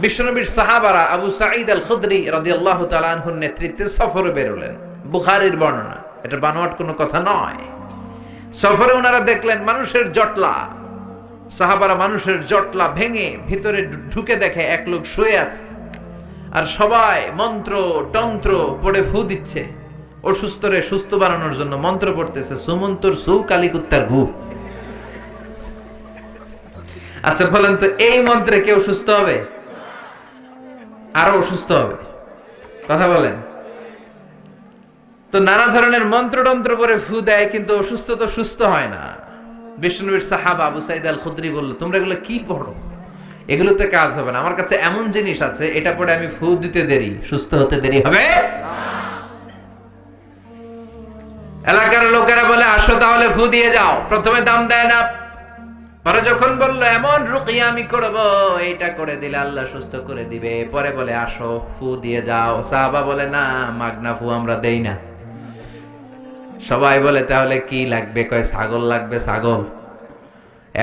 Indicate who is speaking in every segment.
Speaker 1: বিশ্বনবীর সাহাবারা আবু সাঈদ আল খুদরি রাদিয়াল্লাহু তাআলা আনহুর নেতৃত্বে সফরে বেরোলেন। বুখারীর বর্ণনা, এটা বানোয়াট কোনো কথা নয়। সফরে ওনারা দেখলেন মানুষের জটলা, সাহাবারা মানুষের জটলা ভেঙে ভিতরে ঢুকে দেখে এক লোক শুয়ে আছে, আর সবাই মন্ত্র তন্ত্র পড়ে ফু দিচ্ছে। অসুস্থরে সুস্থ বানানোর জন্য মন্ত্র পড়তেছে, সুমন্তর সু কালিকুত্তার ঘু। আচ্ছা বলেন তো, এই মন্ত্রে কেউ সুস্থ হবে? আরো অসুস্থ হবে? কথা বলেন তো। নানা ধরনের মন্ত্রতন্ত্র করে ফু দেয়, কিন্তু অসুস্থ তো সুস্থ হয় না। বিশ্বনবীর সাহাবা আবু সাঈদ আল খুদরি বলল, তোমরা এগুলো কি পড়ো? এগুলোতে কাজ হবে না। আমার কাছে এমন জিনিস আছে, এটা পড়ে আমি ফু দিতে দেরি, সুস্থ হতে দেরি হবে। এলাকার লোকেরা বলে, আসো তাহলে ফু দিয়ে যাও। প্রথমে দাম দেয় না, পরে যখন বলল এমন রুকিয়া আমি করব, এইটা করে দিলে আল্লাহ সুস্থ করে দিবে, পরে বলে আসো ফু দিয়ে যাও। সাহাবা বলে, না, মাগনা ফু আমরা দেই না। সবাই বলে, তাহলে কি লাগবে? কয় ছাগল লাগবে। ছাগল,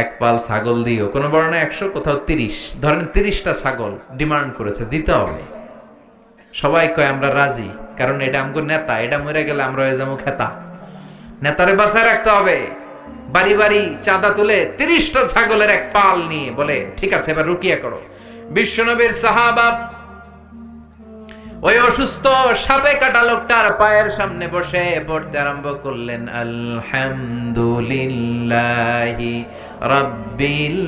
Speaker 1: এক পাল ছাগল দিও। কোন বর্ণনা 100, কোথাও 30, ধরেন 30টা ছাগল ডিমান্ড করেছে, দিতে হবে। সবাই কয় আমরা রাজি, কারণ এটা আমগো নেতা, এটা মরে গেলে আমরা হয়ে যাবো খেতা। নেতারে বাঁচায় রাখতে হবে। বাড়ি বাড়ি চাঁদা তুলে 30টা ছাগলের এক পাল নিয়ে বলে, ঠিক আছে এবার রুকিয়া করো। বিশ্বনবীর সাহাবা ওই অসুস্থ সাপে কাটা লোকটার পায়ের সামনে বসে পড়তে আরম্ভ করলেন, আলহামদুলিল্লাহি রাব্বিল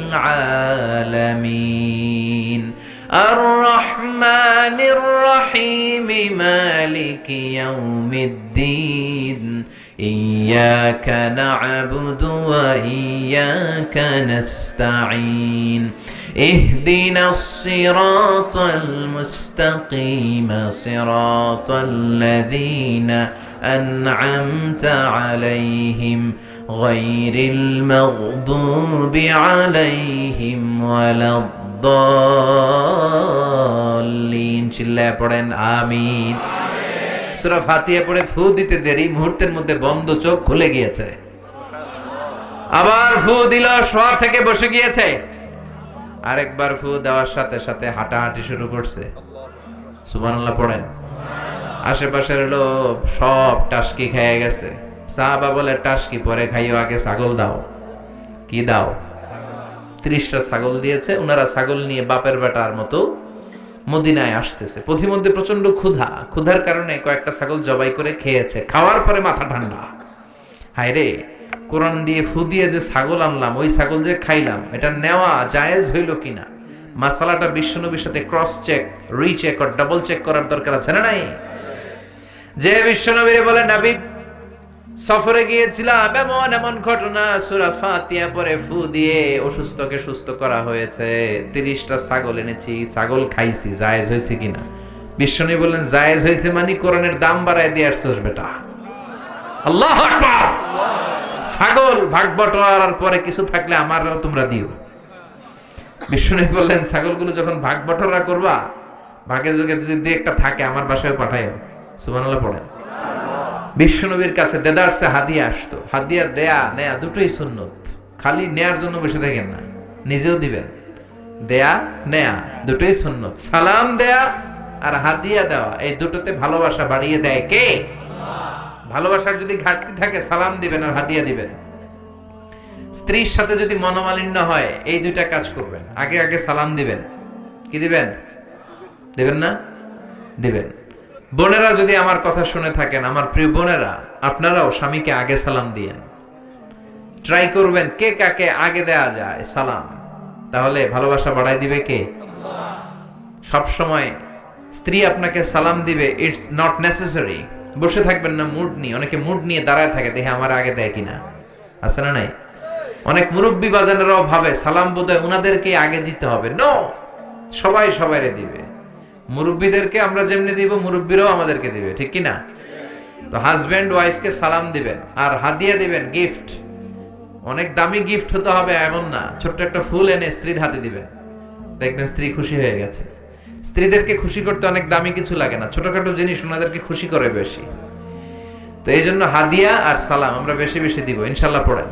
Speaker 1: আলামিন আর রহমানির রহিম মালিকি ইয়াউমিদ্দিন ইয়্যাকা না'বুদু ওয়া ইয়্যাকা নাস্তাঈন ইহদিনাস সিরাতাল মুস্তাকিম সিরাতাল লাযীনা আন'আমতা আলাইহিম গায়রিল মাগদুবি আলাইহিম ওয়ালাদ-দাল্লিন। চিল্লায়ে পড়েন আমিন। সূরা ফাতিহা পড়ে ফু দিতে দেরি, মুহূর্তের মধ্যে বন্ধ চোখ খুলে গিয়েছে। আবার ফু দিল, শোয়া থেকে বসে গিয়েছে। আরেকবার ফু দেওয়ার সাথে সাথে হাঁটাহাঁটি শুরু করছে। সুবহানাল্লাহ পড়েন। আশেপাশের লোক সব টাসকি খেয়ে গেছে। সাহাবা বলে, টাসকি পরে খাইও, আগে ছাগল দাও। কি দাও? 30টা ছাগল দিয়েছে। ওনারা ছাগল নিয়ে বাপের বেটার মতো মদিনায় আসতেছে। পথিমধ্যে প্রচন্ড ক্ষুধা, ক্ষুধার কারণে কয়েকটা ছাগল জবাই করে খেয়েছে। খাওয়ার পরে মাথা ঠান্ডা, হায় রে, কোরআন দিয়ে ফু দিয়ে যে ছাগল আনলাম, ওই ছাগল যে খাইলাম, এটা নেওয়া জায়েজ হইল কিনা, মাসালাটা বিশ্বনবীর সাথে ক্রস চেক, রিচেক আর ডাবল চেক করার দরকার আছে না নাই? যে বিশ্বনবীরে বলে, নবী সফরে গিয়েছিলাম, এমন এমন ঘটনা, সূরা ফাতিহা পড়ে ফু দিয়ে অসুস্থকে সুস্থ করা হয়েছে, 30টা ছাগল এনেছি, ছাগল খাইছি, জায়েজ হয়েছে কিনা? বিশ্বনবী বললেন, জায়েজ হয়েছে মানে কোরআনের দাম বাড়ায় দিয়ে আসছস বেটা। আল্লাহু আকবার। ছাগল ভাগ বটোয়ারার পরে কিছু থাকলে আমারও তোমরা দিও। বিশ্বনবী বললেন, ছাগলগুলো যখন ভাগ বটোয়ারা করবা, ভাগে যোগে যদি একটা থাকে আমার বাসায় পাঠাইও। সুবহানাল্লাহ পড়েন। বিশ্বনবীর কাছে দেদারসে হাদিয়া আসতো। হাদিয়া দেয়া নেয়া দুটোই সুন্নত। খালি নেয়ার জন্য বসে থাকেন না, নিজেও দিবেন। দেয়া নেয়া দুটোই সুন্নত। সালাম দেয়া আর হাদিয়া দেওয়া, এই দুটোতে ভালোবাসা বাড়িয়ে দেয় কে? ভালোবাসার যদি ঘাটতি থাকে, সালাম দিবেন আর হাদিয়া দিবেন। স্ত্রীর সাথে যদি মনোমালিন্য হয়, এই দুইটা কাজ করবেন। আগে আগে সালাম দিবেন। কি দিবেন? দিবেন না? দিবেন। বোনেরা যদি আমার কথা শুনে থাকেন, আমার প্রিয় বোনেরা, আপনারাও স্বামীকে আগে সালাম দিয়েন। ট্রাই করবেন কে কাকে আগে দেয়া যায় সালাম, তাহলে ভালোবাসা বাড়ায় দিবে কে? সব সময় স্ত্রী আপনাকে সালাম দিবে, ইটস নট নেসেসারি। বসে থাকবেন না মুড নিয়ে। অনেকে মুড নিয়ে দাঁড়ায় থাকে, দেখে আমার আগে দেয় কিনা, আছে না নাই? অনেক মুরব্বী বাজানেরাও ভাবে সালাম বোধহয় উনাদেরকে আগে দিতে হবে। নো, সবাই সবাইরে দিবে। মুরব্বীদেরকে আমরা যেমনি দিব, মুরব্বীরাও আমাদেরকে দিবে, ঠিক কি না? তো হাজবেন্ড ওয়াইফকে সালাম দিবেন আর হাদিয়া দিবেন, গিফট। অনেক দামি গিফট হতে হবে এমন না, ছোট্ট একটা ফুল এনে স্ত্রীর হাতে দিবেন, দেখবেন স্ত্রী খুশি হয়ে গেছে। স্ত্রীদেরকে খুশি করতে অনেক দামি কিছু লাগে না, ছোটখাটো জিনিস ওনাদেরকে খুশি করে বেশি। তো এই জন্য হাদিয়া আর সালাম আমরা বেশি বেশি দিব, ইনশাল্লাহ পড়েন।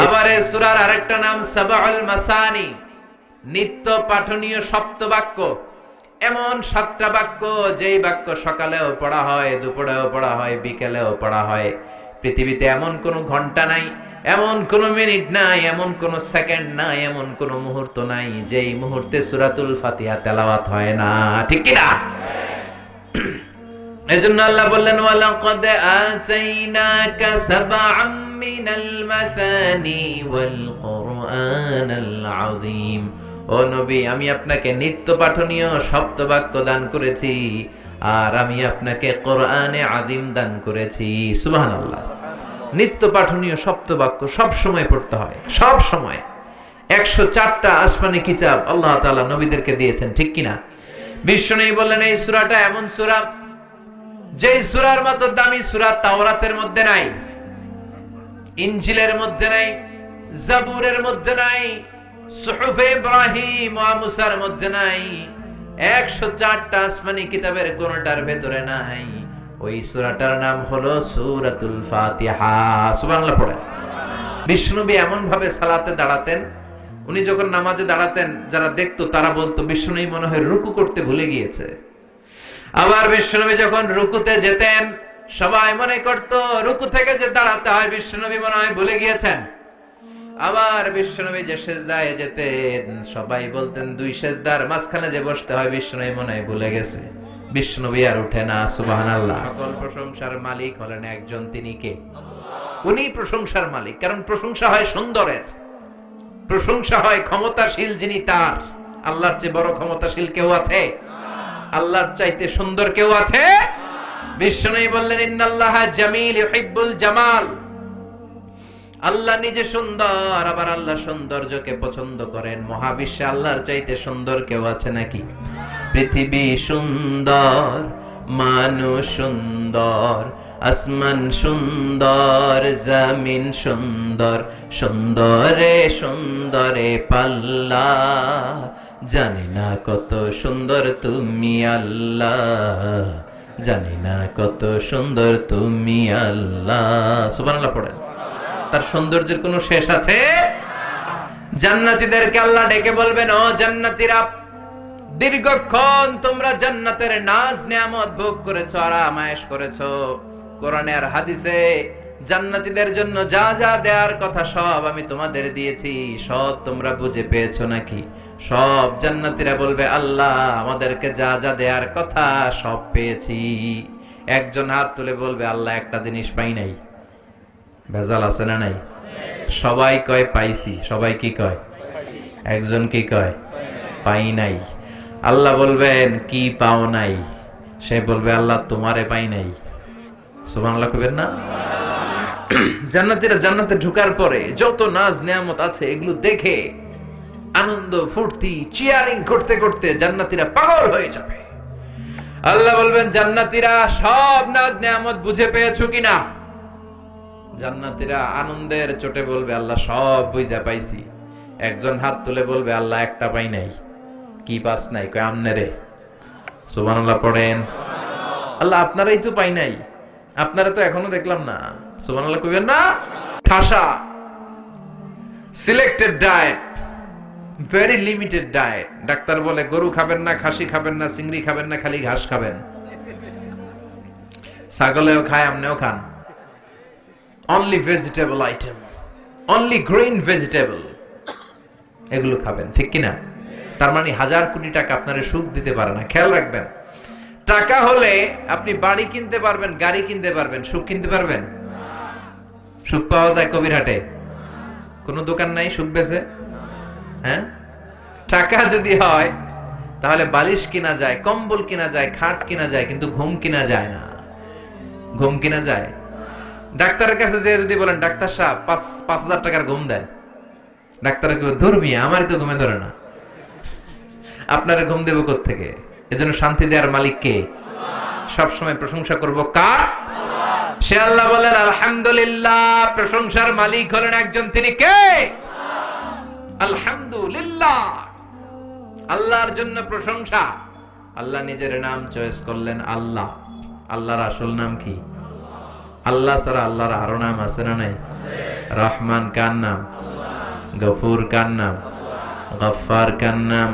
Speaker 1: আবার এই সূরার আরেকটা নাম সাবাউল মাসানি, নিত্য পাঠনীয় সপ্তবাক্য, এমন 7টা বাক্য যেই বাক্য সকালেও পড়া হয়, দুপুরেও পড়া হয়, বিকেলেও পড়া হয়। পৃথিবীতে এমন কোনো ঘন্টা নাই, এমন কোনো মিনিট নাই, এমন কোনো সেকেন্ড নাই, এমন কোনো মুহূর্ত নাই যেই মুহূর্তে সূরাতুল ফাতিহা তেলাওয়াত হয় না। ঠিক কি না? এজন্য আল্লাহ বললেন, ওয়ালাকাদ আতাইনাকা সাবআম মিনাল মাসানি ওয়াল কুরআনাল আযীম। ও নবী, আমি আপনাকে নিত্য পাঠনীয় সপ্তবাক্য দান করেছি, আর আমি আপনাকে কোরআনে আযীম দান করেছি। সুবহানাল্লাহ। নিত্য পাঠনীয় সপ্তবাক্য সব সময় পড়তে হয়, সব সময়। 104টা আসমানি কিতাব আল্লাহ তাআলা নবীদেরকে দিয়েছেন। ঠিক কি না? বিশ্বনবী বললেন, এই সূরাটা এমন সূরা যেই সূরার মতো দামি সূরা তাওরাতের মধ্যে নাই, ইনজিলের মধ্যে নাই, জাবুরের মধ্যে নাই, সুহুফে ইব্রাহিম ওয়া মুসার মধ্যে নাই, 104টা আসমানি কিতাবের কোনটার ভেতরে নাই। ওই সূরাটার নাম হলো সূরাতুল ফাতিহা। সুবহানাল্লাহ পড়েন। বিষ্ণুনবী এমন ভাবে সালাতে দাঁড়াতেন, উনি যখন নামাজে দাঁড়াতেন যারা দেখতো তারা বলতো বিষ্ণুনবী মনে হয় রুকু করতে ভুলে গিয়েছে। আবার বিষ্ণুনবী যখন রুকুতে যেতেন সবাই মনে করতো রুকু থেকে যে দাঁড়াতে হয় বিষ্ণুনবী মনে হয় ভুলে গিয়েছেন। আবার বিশ্বনবী যে সেজদায় যেতেন সবাই বলতেন 2 সেজদার মাঝখানে যে বসতে হয় বিশ্বনবী মনে হয় ভুলে গেছে। বিশ্বনবী আর উঠে না। সুবহানাল্লাহ। সকল প্রশংসার মালিক হলেন একজন, তিনি কে? উনি প্রশংসার মালিক। কারণ প্রশংসা হয় সুন্দরের, প্রশংসা হয় ক্ষমতাশীল যিনি তার। আল্লাহর চেয়ে বড় ক্ষমতাশীল কেউ আছে? আল্লাহর চাইতে সুন্দর কেউ আছে? বিশ্বনবী বললেন, ইন্নাল্লাহা জামিল ইউহিব্বুল জামাল। আল্লাহ নিজে সুন্দর, আবার আল্লাহ সৌন্দর্যকে পছন্দ করেন। মহাবিশ্বে আল্লাহর চাইতে সুন্দর কেউ আছে নাকি? পৃথিবী সুন্দর, মানুষ সুন্দর, আসমান সুন্দর, জমিন সুন্দর, সুন্দরে সুন্দরে পাল্লা। জানি না কত সুন্দর তুমি আল্লাহ, জানি না কত সুন্দর তুমি আল্লাহ। সুবহানাল্লাহ পড়েন। তার সৌন্দর্যের কোনো শেষ আছে? জান্নাতীদেরকে আল্লাহ ডেকে বলবেন, ও জান্নাতীরা, দীর্ঘক্ষণ তোমরা জান্নাতের নাজ নেয়ামত ভোগ করেছো, আরাম আয়েশ করেছো। কোরআনে আর হাদিসে জান্নাতীদের জন্য যা যা দেওয়ার কথা সব আমি তোমাদের দিয়েছি, সব তোমরা বুঝে পেয়েছো নাকি? সব জান্নাতীরা বলবে, আল্লাহ আমাদেরকে যা যা দেওয়ার কথা সব পেয়েছি। একজন হাত তুলে বলবে, আল্লাহ একটা জিনিস পাই নাই। ভেজাল আছে না নাই? সবাই কয় পাইছি। সবাই কি কয়? একজন কি কয়? পাই নাই। আল্লাহ বলবেন, কি পাও নাই? সে বলবে, আল্লাহ তোমারে পাই নাই। সুবহানাল্লাহ কইবেন না? জান্নাতীরা জান্নাতে ঢোকার পরে যত নাজ নেয়ামত আছে এগুলো দেখে আনন্দ ফুর্তি চিয়ারিং করতে করতে জান্নাতীরা পাগল হয়ে যাবে। আল্লাহ বলবেন, জান্নাতীরা সব নাজ নেয়ামত বুঝে পেয়েছো কিনা? জান্নাতীরা আনন্দের চোটে বলবে, আল্লাহ সব বুঝা পাইছি। একজন হাত তুলে বলবে, আল্লাহ একটা পাই নাই। কি পাস নাই? কয় আমনে রে। সুবহানাল্লাহ পড়েন। আল্লাহ আপনারাই তো পাই নাই, আপনারা তো এখনো দেখলাম না। সুবহানাল্লাহ কইবেন না? ঠাসা selected diet, very limited diet. Doctor বলে গরু খাবেন না, খাসি খাবেন না, চিংড়ি খাবেন না, খালি ঘাস খাবেন। ছাগলেও খায়, আমনেও খান। Only vegetable item, only green vegetable, এগুলো খাবেন। ঠিক কিনা? তার মানে 1000 কোটি টাকা আপনারে সুখ দিতে পারে না। খেয়াল রাখবেন, টাকা হলে আপনি বাড়ি কিনতে পারবেন, গাড়ি কিনতে পারবেন, সুখ কিনতে পারবেন? সুখ পাওয়া যায় কবিরহাটে? কোন দোকান নাই সুখ বেচে? হ্যাঁ, টাকা যদি হয় তাহলে বালিশ কিনা যায়, কম্বল কিনা যায়, খাট কিনা যায়, কিন্তু ঘুম কিনা যায় না। ঘুম কিনা যায়? ডাক্তারের কাছে যে যদি বলেন, ডাক্তার সাহেব 5,000 টাকার ঘুম দেন, ডাক্তার ধরবি আমারই তো ঘুমে ধরে না, আপনারা ঘুম দেব কোত্থেকে? এজন্য শান্তি দেওয়ার মালিক কে? সবসময় প্রশংসা করব কার? সে আল্লাহ বলেন, আলহামদুলিল্লাহ, প্রশংসার মালিক হলেন একজন, তিনি কে? আলহামদুলিল্লাহ, আল্লাহর জন্য প্রশংসা। আল্লাহ নিজের নাম চয়েস করলেন আল্লাহ। আল্লাহর আসল নাম কি? আল্লাহ ছাড়া আল্লাহর আরো নাম আছে না নাই? রহমান কার নাম? গফুর কার নাম? গফফার কার নাম,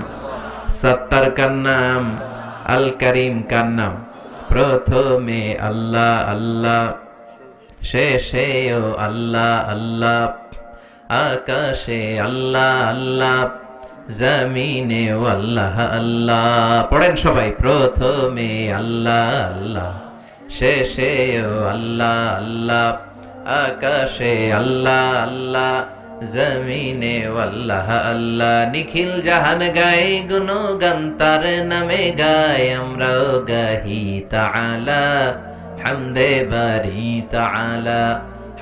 Speaker 1: সত্তার কার নাম, আল করিম কার নাম। প্রথমে আল্লাহ আল্লাহ, শেষেও আল্লাহ আল্লাহ, আকাশে আল্লাহ আল্লাহ, জমিনে আল্লাহ আল্লাহ। পড়েন সবাই, প্রথমে আল্লাহ আল্লাহ, শেষেও আল্লাহ আল্লাহ, আকাশে আল্লাহ আল্লাহ, জমিনে আল্লাহ আল্লাহ। নিখিল জাহান গায় গুণগান তার নামে গায়, আমরাও গাহি তাআলা হামদে বারি তাআলা,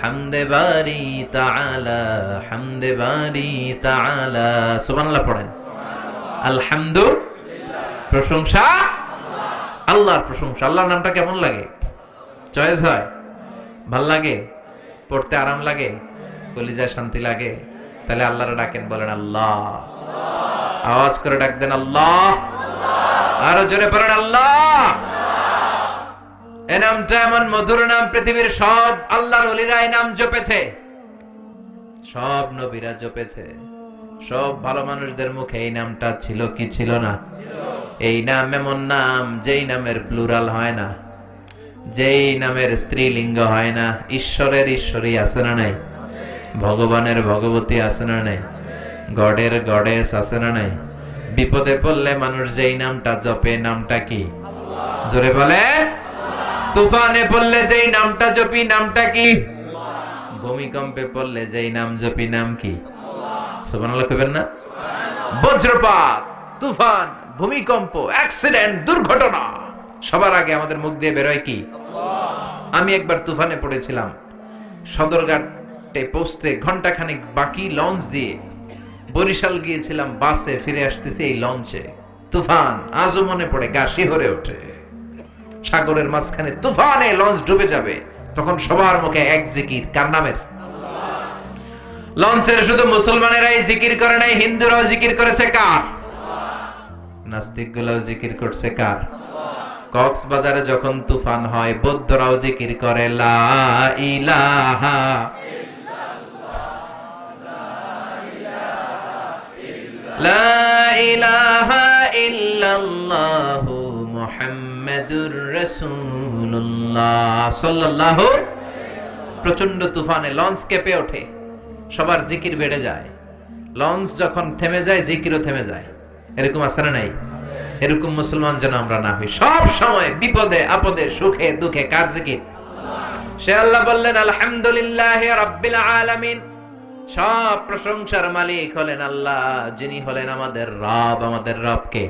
Speaker 1: হামদে বারি তাআলা, হামদে বারি তাআলা। সুবহানাল্লাহ পড়েন। আলহামদুলিল্লাহ, প্রশংসা আল্লাহর, প্রশংসা। আল্লাহর নামটা কেমন লাগে? চয়েস হয়? ভাল লাগে? পড়তে আরাম লাগে? কলিজায় শান্তি লাগে? তাহলে আল্লাহরে ডাকেন, বলেন আল্লাহ। আওয়াজ করে ডাক দেন আল্লাহ, আরো জোরে পড়েন আল্লাহ। এ নামটা এমন মধুর নাম, পৃথিবীর সব আল্লাহর ওলিরা এই নাম জপেছে, সব নবীরা জপেছে, সব ভালো মানুষদের মুখে এই নামটা ছিল কি ছিল না? এই নাম এমন নাম যেই নামের প্লুরাল হয় না, যেই নামের স্ত্রীলিঙ্গ হয় না। ঈশ্বরের ঈশ্বরী আছে না নাই? ভগবানের ভগবতী আছে না নাই? গডের গডেস আছে না নাই? বিপদে পড়লে মানুষ যেই নামটা জপে, নামটা কি? জোরে বলে। তুফানে পড়লে যেই নামটা জপি, নামটা কি? ভূমিকম্পে পড়লে যেই নাম জপি, নাম কি? সুবহানাল্লাহ কইবেন না? বজ্রপাত, তুফান, ভূমিকম্প, অ্যাক্সিডেন্ট, দুর্ঘটনা, সবার আগে আমাদের মুখ দিয়ে বেরোয় কি? আমি একবার তুফানে পড়েছিলাম, সদরঘাটে পৌঁছতে ঘন্টাখানেক বাকি, লঞ্চ দিয়ে বরিশাল গিয়েছিলাম, বাসে ফিরে আসতেছি এই লঞ্চে তুফান। আজও মনে পড়ে, গা শিহরে ওঠে। সাগরের মাঝখানে তুফানে লঞ্চ ডুবে যাবে, তখন সবার মুখে এক জিকির, কার নামের? লঞ্চের শুধু মুসলমানেরাই জিকির করে নাই, হিন্দুরাও জিকির করেছে কার? নাস্তিক গুলাও জিকির করছে কার? কক্সবাজারে যখন তুফান হয়, বৌদ্ধরাও জিকির করে লা ইলাহা লা ইলাহা ইল্লাল্লাহু মুহাম্মাদুর রাসূলুল্লাহ সাল্লাল্লাহু। প্রচন্ড তুফানে লঞ্চ কেঁপে ওঠে, সবার জিকির বেড়ে যায়। লঞ্চ যখন থেমে যায়, জিকিরও থেমে যায়। এরকম আছে না নাই? এরকম মুসলমান যেন আমরা না হই। সব সময় বিপদে আপদে, সুখে দুঃখে কার জিকির? সে আল্লাহ বললেন আলহামদুলিল্লাহি রাব্বিল আলামিন। সব প্রশংসার মালিক হলেন আল্লাহ, যিনি হলেন আমাদের রব। আমাদের রব কে?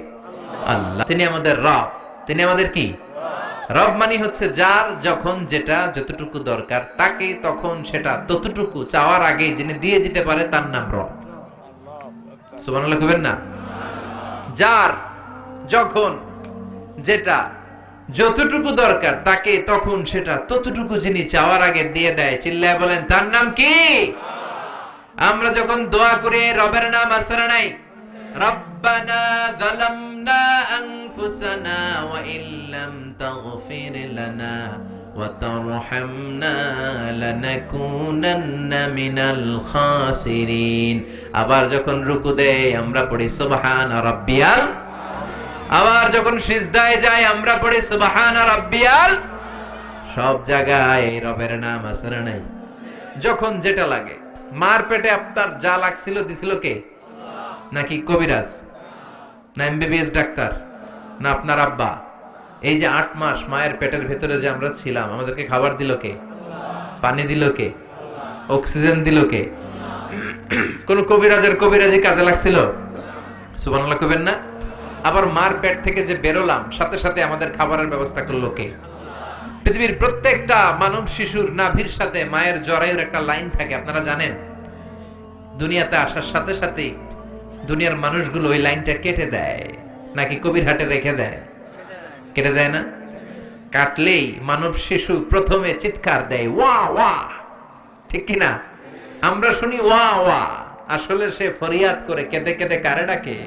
Speaker 1: আল্লাহ। তিনি আমাদের রব। তিনি আমাদের কি? রব। মানে হচ্ছে যার যখন যেটা যতটুকু দরকার, তাকে তখন সেটা ততটুকু চাওয়ার আগে যিনি দিয়ে দিতে পারে, তার নাম রব। সুবহানাল্লাহ কইবেন না? যার যখন যেটা যতটুকু দরকার, তাকে তখন সেটা ততটুকু যিনি চাওয়ার আগে দিয়ে দেয়, চিল্লায় বলেন তার নাম কি? আমরা যখন দোয়া করি, রবের নাম আছে না নাই? রব্বানা যালামনা আনফুসানা ওয়া ইল্লাম তাগফির লানা ওয়া তারহামনা লানাকুনান্না মিনাল খাসিরিন। আবার যখন রুকু দেই, আমরা পড়ি সুবহান রাব্বিয়াল। আবার যখন সিজদায় যাই, আমরা পড়ি সুবহান রাব্বিয়াল। সব জায়গায় রবের নাম আছে না নাই? যখন যেটা লাগে, মার পেটে আপনার যা লাগছিল দিছিল কে? নাকি কবিরাজ, না এমবিবিএস ডাক্তার, না আপনার আব্বা? এই যে 8 মাস মায়ের পেটের ভেতরে যে আমরা ছিলাম, আমাদেরকে খাবার দিল কে? পানি দিল কে? অক্সিজেন দিল কে? কোন কবিরাজের কবিরাজি কাজে লাগছিল? সুবহানাল্লাহ কইবেন না? আবার মার পেট থেকে যে বেরোলাম, সাথে সাথে আমাদের খাবারের ব্যবস্থা করলো কে? পৃথিবীর প্রত্যেকটা মানব শিশুর নাভির সাথে মায়ের জরায়ুর একটা লাইন থাকে, আপনারা জানেন? দুনিয়াতে আসার সাথে সাথে দুনিয়ার মানুষগুলো ওই লাইনটা কেটে দেয়, নাকি কবির হাটে রেখে দেয়? কেটে দেয় না? কাটলেই মানব শিশু প্রথমে চিৎকার দেয়, ওয়া ওয়া, ঠিক কিনা? আমরা শুনি ওয়া ওয়া, আসলে সে ফরিয়াদ করে কেঁদে কেঁদে কারে ডাকে?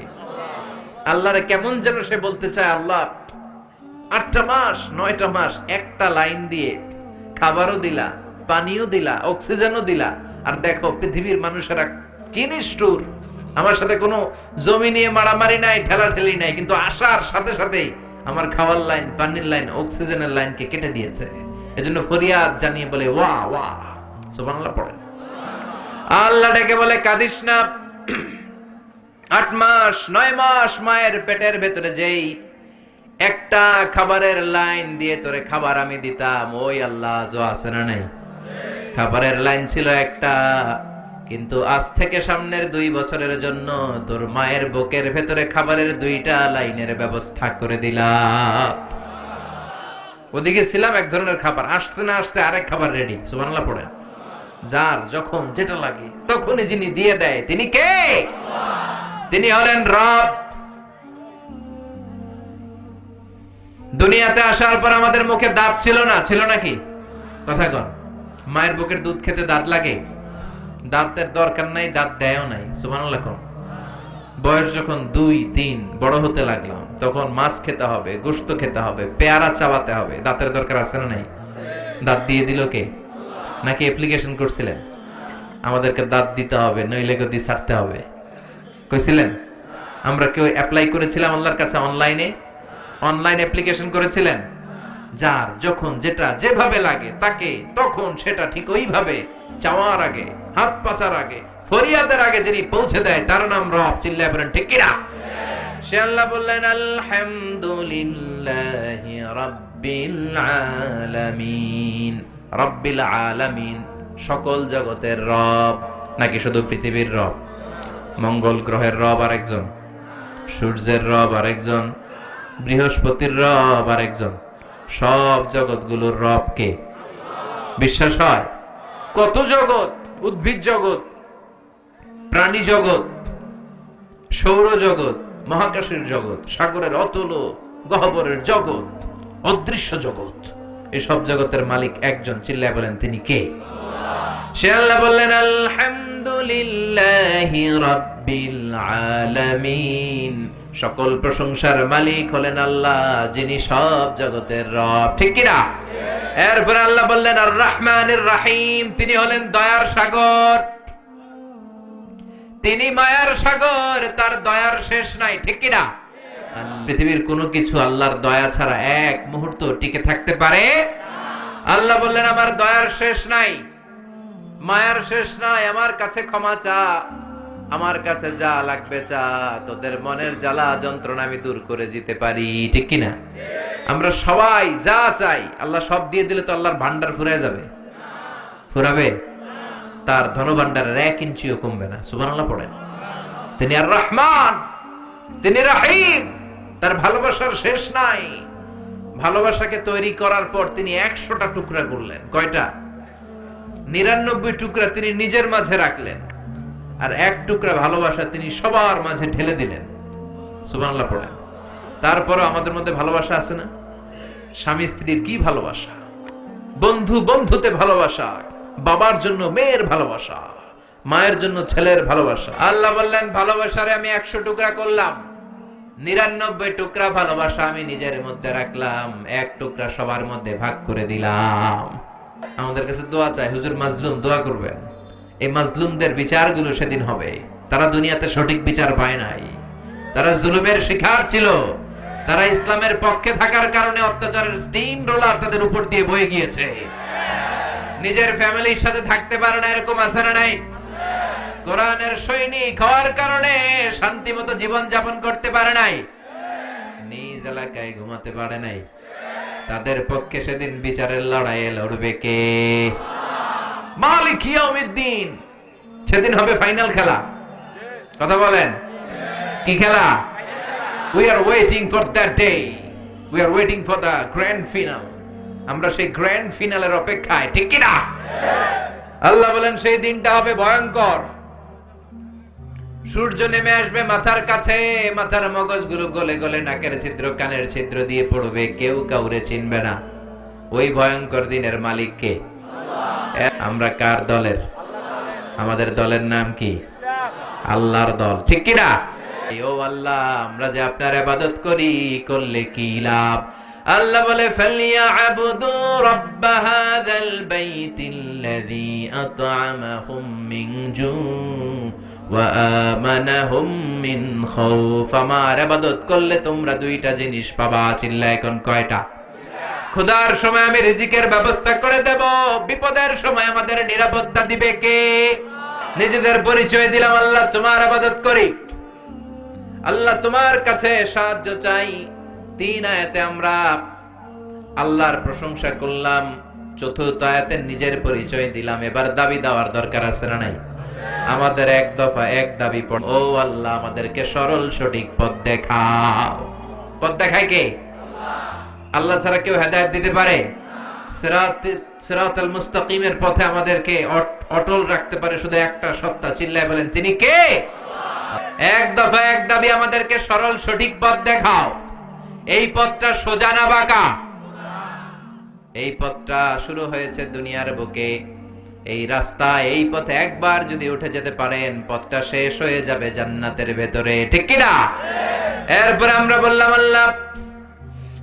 Speaker 1: আল্লাহরে কেমন যেন সে বলতে চায়, আল্লাহ 8টা মাস 9টা মাস একটা লাইন দিয়ে খাবারও দিলা, পানিও দিলা, অক্সিজেনও দিলা, আর দেখো পৃথিবীর মানুষেরা কি নিষ্ঠুর, আমার সাথে কোনো জমি নিয়ে মারামারি নাই, ঠেলাঠেলি নাই, কিন্তু আসার সাথে সাথেই আমার খাওয়ার লাইন, পানির লাইন, অক্সিজেনের লাইনকে কেটে দিয়েছে। এজন্য ফরিয়াদ জানিয়ে বলে ওয়া ওয়া, সুবহানাল্লাহ পড়েন। আল্লাহ ডেকে বলে কাঁদিস না। 8 মাস 9 মাস মায়ের পেটের ভেতরে যেই একটা খাবারের লাইন দিয়ে তোরে খাবার আমি দিতাম, ওই আল্লাহ আজও আছে না নাই? খাবারের লাইন ছিল একটা, কিন্তু আজ থেকে সামনের 2 বছরের জন্য তোর মায়ের বুকের ভেতরে খাবারের 2টা লাইনের ব্যবস্থা করে দিলাম। ওদিকে ছিলাম এক ধরনের খাবার, আসতে না আসতে আরেক খাবার রেডি। সুবহানাল্লাহ পড়েন। যার যখন যেটা লাগে তখনই যিনি দিয়ে দেয় তিনি কে? তিনি হলেন রব। দুনিয়াতে আসার পর আমাদের মুখে দাঁত ছিল না, ছিল নাকি? কথা কন। মায়ের বুকের দুধ খেতে দাঁত লাগে? দাঁতের দরকার নাই, দাঁত দেয়ও নাই। সুবহানাল্লাহ কোন। বয়স যখন 2-3 বড় হতে লাগলাম, তখন মাছ খেতে হবে, গোশত খেতে হবে, পেয়ারা চাবাতে হবে। দাঁতের দরকার আছে না নাই? দাঁত দিয়ে দিল কে? নাকি অ্যাপ্লিকেশন করছিলেন আমাদেরকে দাঁত দিতে হবে, নইলে গদি ছাড়তে হবে? কইছিলেন? আমরা কেউ অ্যাপ্লাই করেছিলাম আল্লাহর কাছে? অনলাইন অ্যাপ্লিকেশন করেছিলেন? যার যখন যেটা যেভাবে লাগে তাকে তখন সেটা ঠিক ওইভাবে চাওয়ার আগে, হাত পাচার আগে, ফরিয়াদের আগে যিনি পৌঁছে দেয় তার নাম রব। চিল্লায় বলেন ঠিক কিনা? সে আল্লাহ বললেন আলহামদুলিল্লাহি রাব্বিল আলামিন। রাব্বিল আলামিন, সকল জগতের রব। নাকি শুধু পৃথিবীর রব? মঙ্গল গ্রহের রব আরেকজন, সূর্যের রব আরেকজন, বৃহস্পতির রব আরেকজন, সব জগৎগুলোর রব কে? বিশ্বাস হয়? কত জগৎ, উদ্ভিদ জগৎ, প্রাণী জগৎ, সৌর জগৎ, মহাকাশের জগৎ, সাগরের অতল গহ্বরের জগৎ, অদৃশ্য জগৎ, এসব জগতের মালিক একজন। চিল্লায় বলেন তিনি কে? সে আল্লাহ বললেন আলহামদুলিল্লাহি রাব্বিল আলামিন। সকল প্রশংসার মালিক হলেন আল্লাহ, যিনি সব জগতের রব। ঠিক কিনা? এরপর আল্লাহ বললেন আর রহমানির রহিম। তিনি হলেন দয়ার সাগর, তিনি মায়ার সাগর, তার দয়ার শেষ নাই। ঠিক কিনা? পৃথিবীর কোনো কিছু আল্লাহর দয়া ছাড়া এক মুহূর্ত টিকে থাকতে পারে? আল্লাহ বললেন আমার দয়ার শেষ নাই, মায়ার শেষ নাই, আমার কাছে ক্ষমা চা, আমার কাছে যা লাগবে চা, তোদের মনের জ্বালা যন্ত্রণা আমি দূর করে দিতে পারি। ঠিক কিনা? আমরা সবাই যা চাই আল্লাহ সব দিয়ে দিলে তো আল্লাহর ভান্ডার ফুরায় যাবে? ফুরাবে? তার ধনভান্ডারের 1 ইঞ্চিও কমবে না। সুবহানাল্লাহ পড়েন। তিনি আর রহমান, তিনি রহিম, তার ভালোবাসার শেষ নাই। ভালোবাসাকে তৈরি করার পর তিনি 100টা টুকরা করলেন। কয়টা? 99 টুকরা তিনি নিজের মাঝে রাখলেন, আর 1 টুকরা ভালোবাসা তিনি সবার মাঝে ঢেলে দিলেন। সুবহানাল্লাহ পড়েন। তারপরও আমাদের মধ্যে ভালোবাসা আছে না? স্বামী স্ত্রীর কি ভালোবাসা, বন্ধু বন্ধুতে ভালোবাসা, বাবার জন্য মেয়ের ভালোবাসা, মায়ের জন্য ছেলের ভালোবাসা। আল্লাহ বললেন ভালোবাসারে আমি 100 টুকরা করলাম, 99 টুকরা ভালোবাসা আমি নিজের মধ্যে রাখলাম, 1 টুকরা সবার মধ্যে ভাগ করে দিলাম। আমাদের কাছে দোয়া চাই, হুজুর মাজলুম দোয়া করবেন। এই মাজলুমদের বিচারগুলো সেদিন হবে। তারা দুনিয়াতে সঠিক বিচার পায় নাই, তারা জুলুমের শিকার ছিল, তারা ইসলামের পক্ষে থাকার কারণে অত্যাচারের স্টিম রোলার তাদের উপর দিয়ে বয়ে গিয়েছে। নিজের ফ্যামিলির সাথে থাকতে পারে না, এরকম আছে না নাই? কোরআনের সৈনিক হওয়ার কারণে শান্তিমতো জীবন যাপন করতে পারে নাই, নিজ এলাকায় ঘুমাতে পারে নাই। তাদের পক্ষে সেদিন বিচারের লড়াইয়ে লড়বে কে? মালিক ইয়াউমিদ্দিন। সেদিন হবে ফাইনাল খেলা। কথা বলেন, কি খেলা? We are waiting for that day. We are waiting for the grand final. আমরা সেই গ্র্যান্ড ফিনালের অপেক্ষায়। ঠিক কি না? আল্লাহ বলেন সেই দিনটা হবে ভয়ঙ্কর। সূর্য নেমে আসবে মাথার কাছে, মাথার মগজগুলো গলে গলে নাকের ছিদ্র কানের ছিদ্র দিয়ে পড়বে, কেউ কাউরে চিনবে না। ওই ভয়ঙ্কর দিনের মালিক কে? আমরা কার দলের? আমাদের দলের নাম কি? আল্লাহর দল। ঠিক কি না? ও আল্লাহ, আমরা যে আপনার ইবাদত করি, করলে কি লাভ? আল্লাহ বলে ফালিয়াবুদু রাব্ব হাযাল বাইতিল্লাযী আত'আমাহুম মিন জু' ওয়া আমানাহুম মিন খাউফ। আমার ইবাদত করলে তোমরা দুইটা জিনিস পাবা। চিল্লায় এখন কয়টা? ক্ষুধার সময় আমি রিজিকের ব্যবস্থা করে দেব, বিপদের সময় আমাদের নিরাপত্তা দিবে কে? নিজেদের পরিচয় দিলাম, আল্লাহ তোমার ইবাদত করি, আল্লাহ তোমার কাছে সাহায্য চাই। 3 আয়াতে আমরা আল্লাহর প্রশংসা করলাম, 4র্থ আয়াতে নিজের পরিচয় দিলাম। এবার দাবি দেওয়ার দরকার আছে না নাই? আমাদের এক দফা এক দাবি পড়, ও আল্লাহ আমাদেরকে সরল সঠিক পথ দেখাও। পথ দেখায় কে? আল্লাহ ছাড়া কেউ হেদায়েত দিতে পারে? সিরাতাল মুস্তাকিমের পথে আমাদেরকে অটল রাখতে পারে শুধু একটা সত্তা। চিল্লায় বলেন তিনি কে? এক দফা এক দাবি, আমাদেরকে সরল সঠিক পথ দেখাও। এই পথটা সোজা না বাঁকা? এই পথটা শুরু হয়েছে দুনিয়ার বুকে, এই রাস্তা, এই পথে একবার যদি উঠে যেতে পারেন পথটা শেষ হয়ে যাবে জান্নাতের ভেতরে, ঠিক কি না? এরপর আমরা বললাম আল্লাহ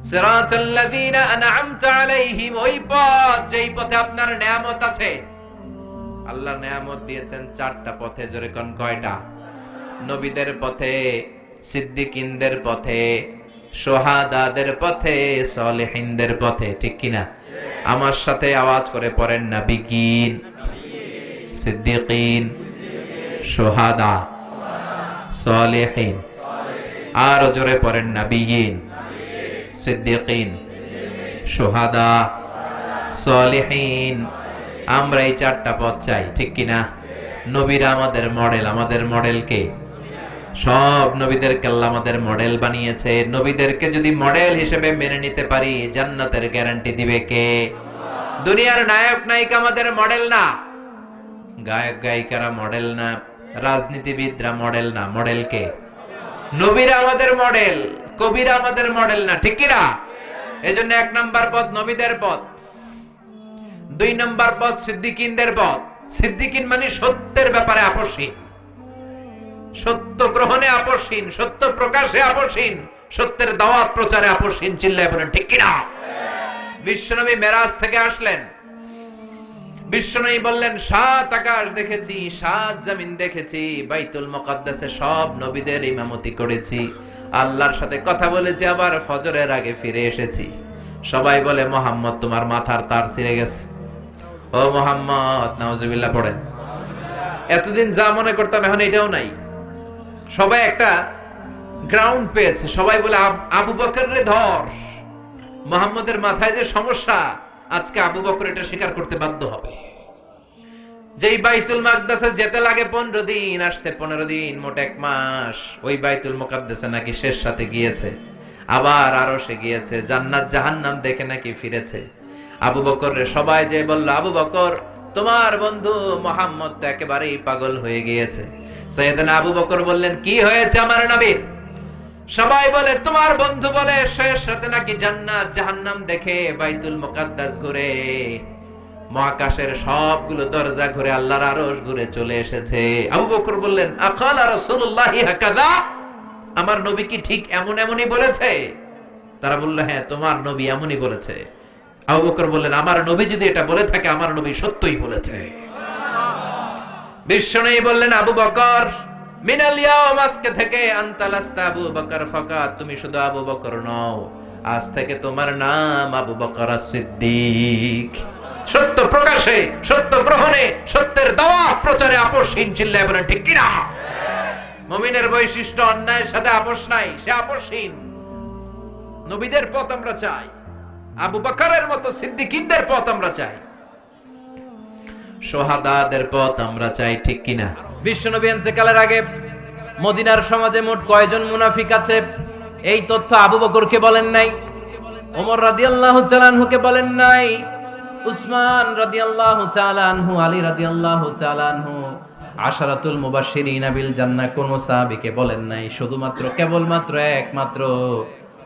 Speaker 1: সিরাতাল্লাযীনা আন'আমতা আলাইহিম, ওই পথ যেই পথে আপনার নিয়ামত আছে। আল্লাহ নিয়ামত দিয়েছেন 4টা পথে। জোরে কোন কয়টা? নবীদের পথে, সিদ্দিকিনদের পথে, শুহাদাদের পথে, সালেহিনদের পথে, ঠিক কি না? আমার সাথে আওয়াজ করে পড়েন, নবিয়িন, সিদ্দিকিন, শুহাদা, সালেহিন। আর জোরে পড়েন, নবিয়িন, সিদ্দিকিন, শুহাদা, সালেহিন। আমরা এই 4টা পথ চাই, ঠিক কি না? নবীরা আমাদের মডেল। আমাদের মডেল কে? সব নবীদেরকে আল্লাহ আমাদের মডেল বানিয়েছে। নবীদেরকে যদি মডেল হিসেবে মেনে নিতে পারি জান্নাতের গ্যারান্টি দিবে কে? দুনিয়ার নায়ক নায়িকা আমাদের মডেল না, গায়ক গায়িকারা মডেল না, রাজনীতিবিদরা মডেল না। মডেল কে? নবীরা আমাদের মডেল, কবিরা আমাদের মডেল না, ঠিক কি না? এজন্য 1 নাম্বার পথ নবীদের পথ, 2 নাম্বার পথ সিদ্দিকিনদের পথ। সিদ্দিকিন মানে সত্যের ব্যাপারে আপসহীন, সত্য গ্রহণে আপসহীন, সত্য প্রকাশে আপসহীন, সত্যের দাওয়াত প্রচারে আপসহীন। চিল্লায় বলেন ঠিক কিনা? বিশ্বনবী মেরাজ থেকে আসলেন, বিশ্বনবী বললেন 7 আকাশ দেখেছি, 7 জমিন দেখেছি, বাইতুল মুকাদ্দাসে সব নবীদের ইমামতি করেছি, আল্লাহর সাথে কথা বলেছি, আবার ফজরের আগে ফিরে এসেছি। সবাই বলে মুহাম্মদ তোমার মাথার তার ছিঁড়ে গেছে। ও মুহাম্মদ, নাউজুবিল্লাহ পড়েন। এতদিন যা মনে করতাম এখন এটাও নাই। সবাই একটা গ্রাউন্ড পেয়েছে, সবাই বলে আবু বকর রে ধর। মুহাম্মদের মাথায় যে সমস্যা, আজকে আবু বকর এটা স্বীকার করতে বাধ্য হবে। যেই বাইতুল মুকাদ্দাসে যেতে লাগে 15 দিন, আসতে 15 দিন, মোট 1 মাস। ওই বাইতুল মুকাদ্দাসে নাকি শেষ সাথে গিয়েছে, আবার আরশে গিয়েছে, জান্নাত জাহান্নাম দেখে নাকি ফিরেছে। আবু বকর রে সবাই যে বলল, আবু বকর তোমার বন্ধু মুহাম্মদ তো একেবারেই পাগল হয়ে গিয়েছে। সাইয়েদনা আবু বকর বললেন, কি হয়েছে আমার নবীর? সবাই বলে তোমার বন্ধু বলে শেষ রাতে নাকি জান্নাত জাহান্নাম দেখে বাইতুল মুকাদ্দাস ঘুরে, মহাকাশের সবগুলো দরজা ঘুরে, আল্লাহর আরশ ঘুরে চলে এসেছে। আবু বকর বললেন, আকালা রাসূলুল্লাহি হাকাযা, আমার নবী কি ঠিক এমনই বলেছে? তারা বলল, হ্যাঁ তোমার নবী এমনই বলেছে। আবু বকর বললেন, আমার নবী যদি এটা বলে থাকে, আমার নবী সত্যই বলেছে। বিশ্বনবী বললেন, আবু বকর মিনাল ইয়াউম, আজকে থেকে আনতা লাস্তা আবু বকর ফাকাত, তুমি শুধু আবু বকর নও, আজ থেকে তোমার নাম আবু বকর as-সিদ্দিক। সত্য প্রকাশে, সত্য গ্রহণে, সত্যের দাওয়াত প্রচারে আপসহীন। চিল্লায় বলেন ঠিক কি না? মুমিনের বৈশিষ্ট্য অন্যায়ের সাথে আপোষ নাই, সে আপসহীন। নবীদের পথ আমরা চাই, আবু বকরের মতো সিদ্দিকীদের পথ আমরা চাই, শুহাদাদের পথ আমরা চাই, ঠিক কি না? বিশ্বনবী ইন্তেকালের আগে মদিনার সমাজে মোট কয়জন মুনাফিক আছে, এই তথ্য আবু বকরকে বলেন নাই, ওমর রাদিয়াল্লাহু তাআলা আনহুকে বলেন নাই, উসমান রাদিয়াল্লাহু তাআলা আনহু, আলী রাদিয়াল্লাহু তাআলা আনহু, আশারাতুল মুবাশশিরিন বিল জান্নাহ কোন সাহাবীকে বলেন নাই। শুধুমাত্র কেবলমাত্র একমাত্র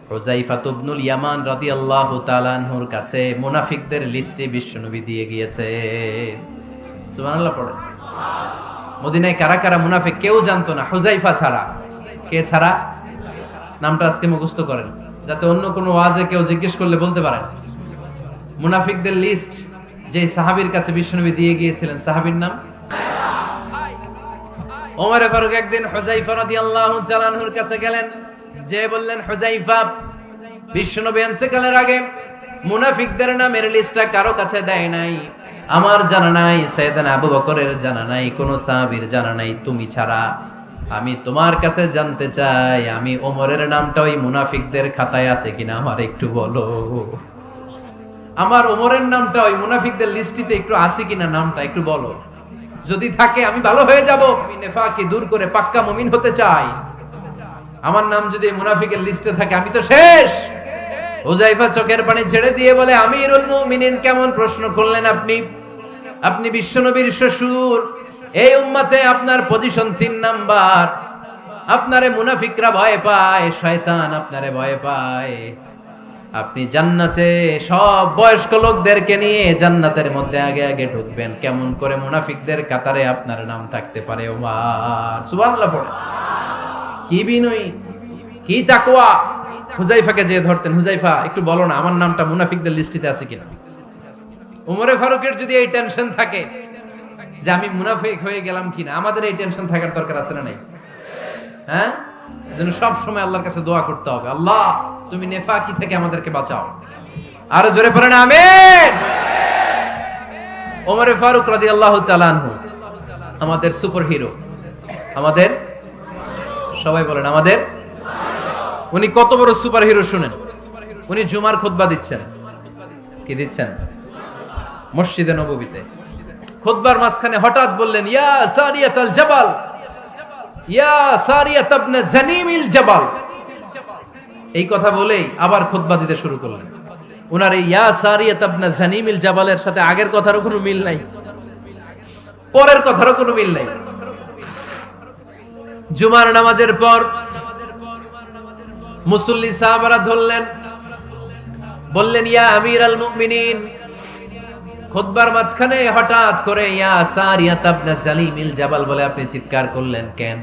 Speaker 1: হুযায়ফা ইবনুল ইয়ামান রাদিয়াল্লাহু তাআলা আনহুর কাছে মুনাফিকদের লিস্টে বিশ্বনবী দিয়ে গিয়েছে। সুবহানাল্লাহ পড়ে। মদিনায় কারা কারা মুনাফিক কেউ জানতো না হুযায়ফা ছাড়া। কে ছাড়া? নামটা আজকে মুখস্থ করেন, যাতে অন্য কোনো ওয়াজে কেউ জিজ্ঞেস করলে বলতে পারেন। মুনাফিকদের লিস্ট যে সাহাবীর কাছে বিশ্বনবী দিয়ে গিয়েছিলেন, সাহাবীর নাম
Speaker 2: ওমর ফারুক একদিন হুযায়ফা রাদিয়াল্লাহু তাআলা আনহুর কাছে গেলেন, যে বললেন, হুযায়ফা, বিশ্বনবী ইন্তেকালের আগে মুনাফিকদের নামের লিস্টটা কারো কাছে দেয় নাই, আমার জানা নাই, সাইয়েদনা আবু বকরের জানা নাই, কোন সাহাবীর জানা নাই, তুমি ছাড়া। আমি তোমার কাছে জানতে চাই, আমি ওমরের নামটা ওই মুনাফিকদের খাতায় আছে কিনা আমার একটু বলো। আমার ওমরের নামটা ওই মুনাফিকদের লিস্টিতে একটু আছে কিনা, নামটা একটু বলো। যদি থাকে আমি ভালো হয়ে যাব, আমি নেফাকি দূর করে পাক্কা মুমিন হতে চাই। আমার নাম যদি মুনাফিকের লিস্টে থাকে আমি তো শেষ। হুযায়ফা চোখের পানি ছেড়ে দিয়ে বলে, আমিরুল মুমিনিন, কেমন প্রশ্ন করলেন আপনি? আপনি বিশ্বনবীর শ্বশুর, এই উম্মতে আপনার পজিশন 3 নাম্বার। আপনারে মুনাফিকরা ভয় পায়, শয়তান আপনারে ভয় পায়। আপনি জান্নাতে সব বয়স্ক লোকদেরকে নিয়ে জান্নাতের মধ্যে আগে আগে ঢুকবেন, কেমন করে মুনাফিকদের কাতারে আপনার নাম থাকতে পারে? ওমর সুবহানাল্লাহ পড়ে। কি বিনয়ী, কি তাকওয়া! হুযায়ফাকে যে ধরতেন, হুযায়ফা একটু বলো না আমার নামটা মুনাফিকদের লিস্টিতে আছে কিনা। ওমরে ফারুকের যদি এই টেনশন থাকে যে আমি মুনাফিক হয়ে গেলাম কিনা, আমাদের এই টেনশন থাকার দরকার আছে না নাই? হ্যাঁ, যেন সব সময় আল্লাহর কাছে দোয়া করতে হবে, আল্লাহ তুমি নেফাকি থেকে আমাদেরকে বাঁচাও। আরো জোরে পড়েন আমিন। ওমরে ফারুক রাদিয়াল্লাহু তাআলা আনহু আমাদের সুপার হিরো, আমাদের সবাই বলেন আমাদের। উনি কত বড় সুপার হিরো শুনেন। উনি জুমার খুতবা দিচ্ছেন। কি দিচ্ছেন? মসজিদে নববীতে খুতবার মাঝখানে হঠাৎ বললেন, ইয়া সারিয়াতাল জাবাল, ইয়া সারিয়াত ইবনে জানিমিল জাবাল। এই কথা বলেই আবার খুতবা দিতে শুরু করলেন। উনার এই ইয়া সারিয়াত ইবনে জানিমিল জাবালের সাথে আগের কথারও কোনো মিল নাই, পরের কথারও কোনো মিল নাই। জুমার নামাজের পর মুসল্লি সাহাবারা ধরলেন, বললেন, ইয়া আমিরাল মুমিনিন। খুতবার মাঝখানে হঠাৎ করে ইয়া সারিয়াত ইবনে জানিমিল জাবাল বলে আপনি চিৎকার করলেন কেন?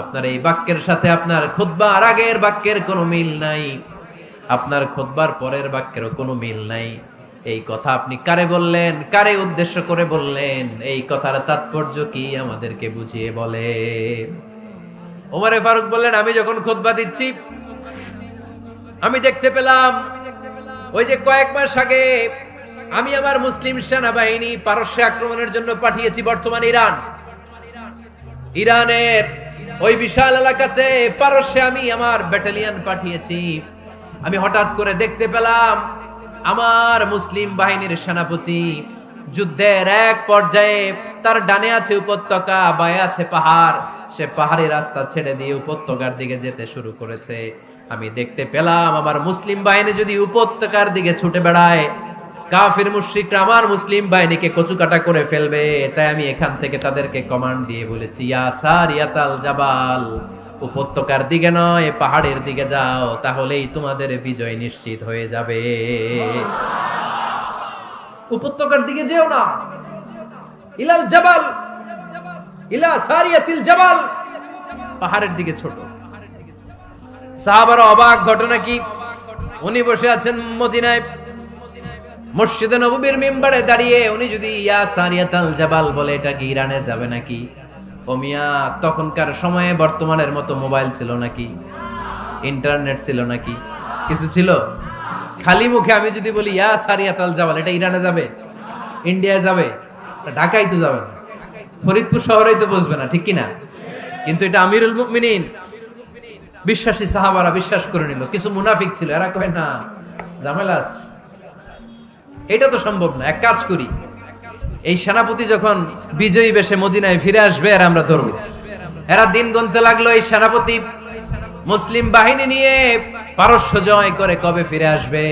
Speaker 2: আপনার এই বাক্যের সাথে আপনার খুতবার আগের বাক্যের কোনো মিল নাই, আপনার খুতবার পরের বাক্যেরও কোনো মিল নাই। এই কথা আপনি কারে বললেন, কারে উদ্দেশ্য করে বললেন? এই কথার তাৎপর্য কি আমাদেরকে বুঝিয়ে বলেন। ওমরে ফারুক বললেন, আমি যখন খুতবা দিচ্ছি আমি দেখতে পেলাম ওই যে কয়েক মাস আগে আমি আমার মুসলিম সেনাবাহিনী পারস্যে আক্রমণের জন্য পাঠিয়েছি, বর্তমান ইরানের ওই বিশাল এলাকাতে পারস্যে আমি আমার ব্যাটালিয়ন পাঠিয়েছি। আমি হঠাৎ করে দেখতে পেলাম আমার মুসলিম বাহিনীর সেনাপতি যুদ্ধের এক পর্যায়ে তার ডানে আছে উপত্যকা, বায়ে আছে পাহাড়, সে পাহাড়ি রাস্তা ছেড়ে দিয়ে উপত্যকার দিকে যেতে শুরু করেছে। আমি দেখতে পেলাম আমার মুসলিম বাহিনী যদি উপত্যকার দিকে ছুটে বেড়ায়, কাফির মুশরিকরা আমার মুসলিম বাহিনীকে কচুকাটা করে ফেলবে। তাই আমি এখান থেকে তাদেরকে কমান্ড দিয়ে বলেছি, ইয়া সারিয়াতাল জাবাল, উপত্যকার দিকে নয় পাহাড়ের দিকে যাও, তাহলেই তোমাদের বিজয় নিশ্চিত হয়ে যাবে। উপত্যকার দিকে যেও না, ইলাল জাবাল, ইলা সারিয়াতিল জাবাল, পাহাড়ের দিকে ছোট। সাহাবারা অবাক, ঘটনা কি? উনি বসে আছেন মদিনায় মসজিদে নববীর মিম্বারে দাঁড়িয়ে, উনি যদি ইয়া সারিয়াতাল জাবাল বলে, এটা কি ইরানে যাবে নাকি? ও মিয়া, তখনকার সময়ে বর্তমানের মতো মোবাইল ছিল নাকি? ইন্টারনেট ছিল নাকি? কিছু ছিল? খালি মুখে আমি যদি বলি ইয়া সারিয়াতাল জাবাল, এটা ইরানে যাবে, ইন্ডিয়ায় যাবে, ঢাকায় তো যাবে না, ফরিদপুর শহরেই তো বসবে না, ঠিক কিনা? কিন্তু এটা আমিরুল মুমিনিন বিশ্বাসী সাহাবারা বিশ্বাস করে নিল। কিছু মুনাফিক ছিল, এরা কয় না ঝামেলাস, এটা তো সম্ভব না। এক কাজ করি, এই সেনাপতি যখন বিজয়ী বেশে মদিনায় ফিরে আসবে আর আমরা ধরবো। এরা দিন গুনতে লাগলো, এই সেনাপতি মুসলিম বাহিনী নিয়ে পারস্য জয় করে কবে ফিরে আসবে।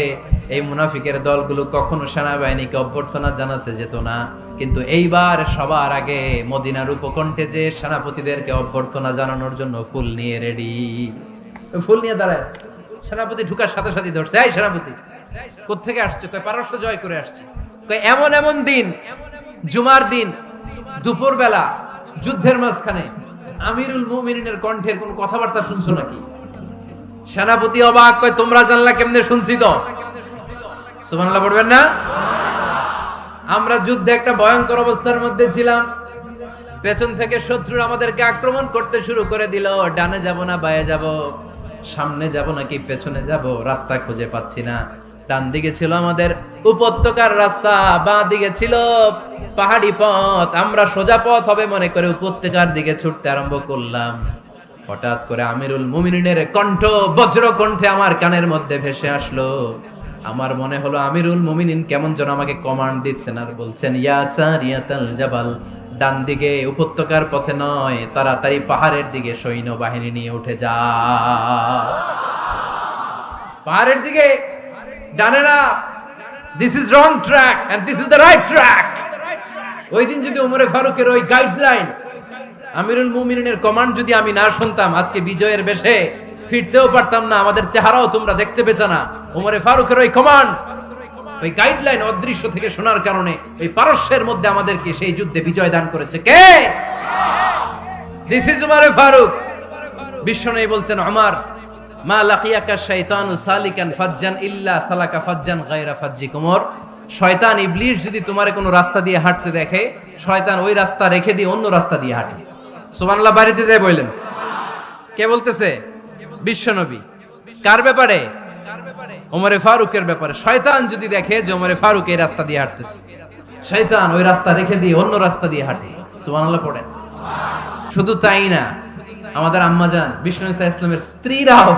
Speaker 2: এই মুনাফিকের দলগুলো কখনো সেনাবাহিনীকে অভ্যর্থনা জানাতে যেত না, কিন্তু এইবার সবার আগে মদিনার উপকণ্ঠে যে সেনাপতিদেরকে অভ্যর্থনা জানানোর জন্য ফুল নিয়ে রেডি, ফুল নিয়ে দাঁড়ায়। সেনাপতি ঢুকার সাথে সাথে ধরছে, এই সেনাপতি কোত্থেকে আসছে? কয় পারস্য জয় করে আসছে। কয় এমন এমন দিন, জুমার দিন দুপুর বেলা যুদ্ধের মাঝখানে আমিরুল মুমিনিনের কণ্ঠের কোন কথাবার্তা শুনছো নাকি? সেনাপতি অবাক, কয় তোমরা জানলা কেমনে? শুনছি তো। সুবহানাল্লাহ পড়বেন না? আমরা যুদ্ধে একটা ভয়ঙ্কর অবস্থার মধ্যে ছিলাম, পেছন থেকে শত্রু আমাদেরকে আক্রমণ করতে শুরু করে দিল। ডানে যাব না বায়ে যাব, সামনে যাব নাকি পেছনে যাব, রাস্তা খুঁজে পাচ্ছি না। ডান দিকে ছিল আমাদের উপত্যকার রাস্তা, বাঁ দিকে ছিল পাহাড়ি পথ। আমরা সোজা পথ হবে মনে করে উপত্যকার দিকে ছুটতে আরম্ভ করলাম। হঠাৎ করে আমিরুল মুমিনিনের কণ্ঠ বজ্র কণ্ঠে আমার কানের মধ্যে ভেসে আসলো। আমার মনে হলো আমিরুল মুমিনিন কেমন যেন আমাকে কমান্ড দিচ্ছেন আর বলছেন, ইয়া সারিয়াতাল জাবাল, ডান দিকে উপত্যকার পথে নয়, তাড়াতাড়ি পাহাড়ের দিকে সৈন্য বাহিনী নিয়ে উঠে যা। পাহাড়ের দিকে, ডানে না। This is wrong track and this is the right track. ওই দিন যদি ওমরে ফারুকের ওই গাইডলাইন, আমিরুল মুমিনিনের কমান্ড যদি আমি না শুনতাম, আজকে বিজয়ের বেশে ফিরতেও পারতাম না, আমাদের চেহারাও তোমরা দেখতে পেতে না। ওমরে ফারুকের ওই কমান্ড, ওই গাইডলাইন অদৃশ্য থেকে শোনার কারণে ওই পারস্যের মধ্যে আমাদেরকে সেই যুদ্ধে বিজয় দান করেছে কে? দিস ইজ ওমরে ফারুক। বিশ্বনবী বলছেন, ওমর, মা লাকিয়াকা শাইতানু সালিকান ফাজ্জান ইল্লা সালাকা ফাজ্জান গায়রা ফাজ্জিক। ওমর, শয়তান ইবলিস যদি তোমার কোনো রাস্তা দিয়ে হাঁটতে দেখে, শয়তান ওই রাস্তা রেখে দিয়ে অন্য রাস্তা দিয়ে হাঁটে। সুবহানাল্লাহ। বাড়িতে যায় বললেন। কে বলতেছে? বিশ্বনবী। কার ব্যাপারে? ওমরে ফারুকের ব্যাপারে। শয়তান যদি দেখে যে ওমরে ফারুক এই রাস্তা দিয়ে হাঁটতেছে, শয়তান ওই রাস্তা রেখে দিয়ে অন্য রাস্তা দিয়ে হাঁটে। সুবহানাল্লাহ পড়েন। শুধু তাই না, আমাদের আম্মাজান বিষ্ণু ইসা ইসলামের স্ত্রীরাও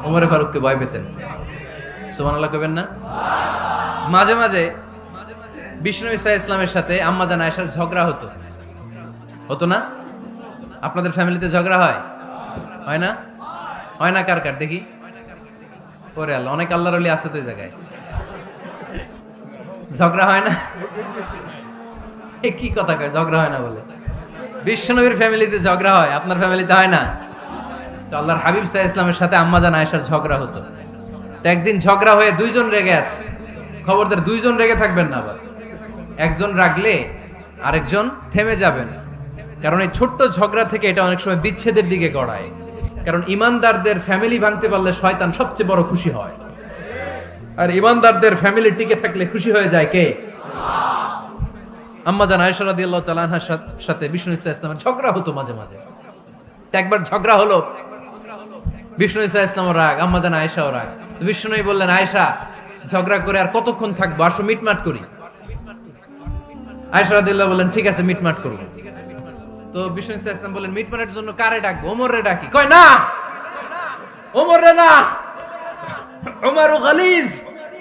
Speaker 2: ওমরে ফারুককে ভয় পেতেন। সুবহানাল্লাহ কইবেন না? মাঝে মাঝে বিষ্ণু ইসা ইসলামের সাথে আম্মাজান আয়েশার ঝগড়া হতো, হতো না? আপনাদের ফ্যামিলিতে ঝগড়া হয়? হয় না? হয় না? কার কার দেখি? ওরে আল্লাহ, অনেক আল্লাহর ওলি আছে তো এই জায়গায়। ঝগড়া হয় না? এ কি কথা কয়, ঝগড়া হয় না বলে? বিশ্বনবীর ফ্যামিলিতে ঝগড়া হয়, আপনার ফ্যামিলিতে হয় না? তো আল্লাহর হাবিব সাল্লাল্লাহু আলাইহি ওয়াসাল্লামের সাথে আম্মাজান আয়েশার ঝগড়া হতো। তো একদিন ঝগড়া হয়ে দুইজন রেগে আছে। খবরদার দুইজন রেগে থাকবেন না আবার। একজন রাগলে আরেকজন থেমে যাবেন, কারণ এই ছোট্ট ঝগড়া থেকে এটা অনেক সময় বিচ্ছেদের দিকে গড়ায়। কারণ ইমানদারদের ফ্যামিলি ভাঙতে পারলে শয়তান সবচেয়ে বড় খুশি হয়, আর ইমানদারদের ফ্যামিলি টিকে থাকলে খুশি হয়ে যায় কে? আম্মাজান আয়েশা রাদিয়াল্লাহু তাআলা আনহার সাথে বিষ্ণু ইসা ইসলামের ঝগড়া হতো মাঝে মাঝে। একবার ঝগড়া হলো, বিষ্ণু ইসা ইসলামও রাগ, আম্মাজান আয়েশাও রাগ। বিষ্ণুই বললেন, আয়েশা, ঝগড়া করে আর কতক্ষণ থাকবো, আসো মিটমাট করি। আয়েশা রাদিয়াল্লাহু বললেন, ঠিক আছে মিটমাট করব। তো বিষ্ণু ইসা ইসলাম বললেন, মিটমাটের জন্য কারে ডাকবো? ওমর রে ডাকি। কয় না, ওমর রে না, ওমর গালিজ,